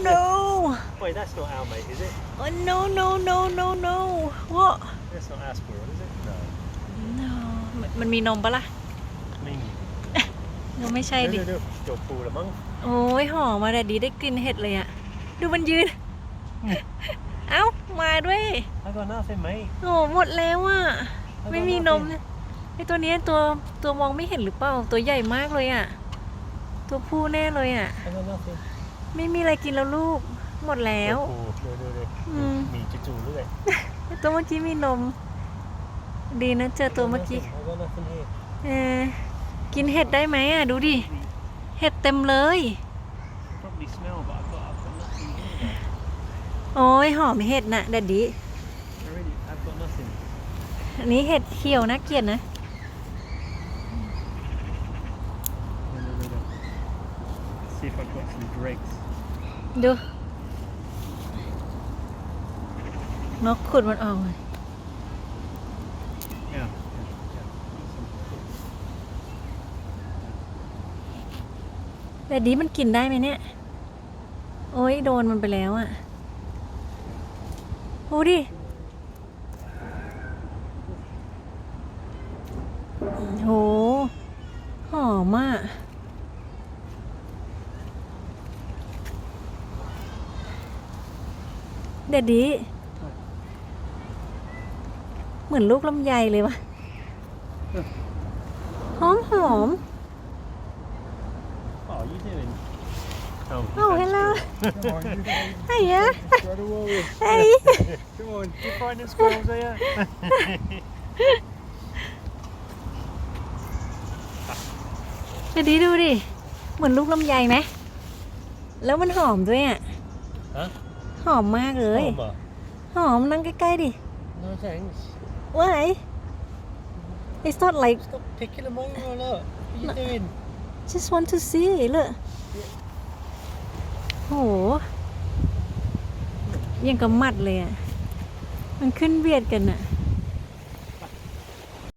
no Wait, that's not our mate, is it? oh no no no no no what That's not our squirrel, is it? No. no มันมีนมปะล่ะ ไม่มี ก็ไม่ใช่ดิ เดี๋ยวจบปูแล้วมั้ง โอ้ยหอมมาแต่ดีได้กลิ่นเห็ดเลยอะดูมันยืน เอ้ามาด้วย I got nothing, mate. โอ้หมดแล้วอะไม่มีนมเนี่ยไอตัวเนี้ยตัวมองไม่เห็นหรือเปล่าตัวใหญ่มากเลยอะตัวผู้แน่เลยอะ I got nothing. ไม่มีอะไรกินแล้วลูกหมดแล้ว เดี๋ยว อืม มีจู่ๆเรื่อย ตัวเมื่อกี้มีนม ดีนะเจอตัวเมื่อกี้ I got nothing here. กินเห็ดได้ไหมอ่ะดูดิเห็ดเต็มเลย Probably smell, but I've got nothing here. โอ้ยหอมเห็ดนะแดดดี้ I've got nothing. อันนี้เห็ดเขียวนะเกลียดนะ See if I've got some dregs. ดูนกขุดมันออกเลย Yeah. แดดดี้มันกินได้ไหมเนี่ยโอ้ยโดนมันไปแล้วอ่ะโอ้ดิโหหอมอ่ะแดดดี้เหมือนลูกลำไยเลยวะหอมหอม What are you doing? Oh, hello. Come on, you Hiya. Right away. Hey. Come on, you finding squirrels here? เดี๋ยวดูดิ เหมือนลูกลำไยไหม แล้วมันหอมด้วยอ่ะ Huh? หอมมากเลย Homer? หอมนั่งใกล้ๆดิ No thanks. Why It's not like Stop picking them over, look. What are you doing? just want to see look โหยังกับมัดเลยอ่ะ มันขึ้นเบียดกันอ่ะ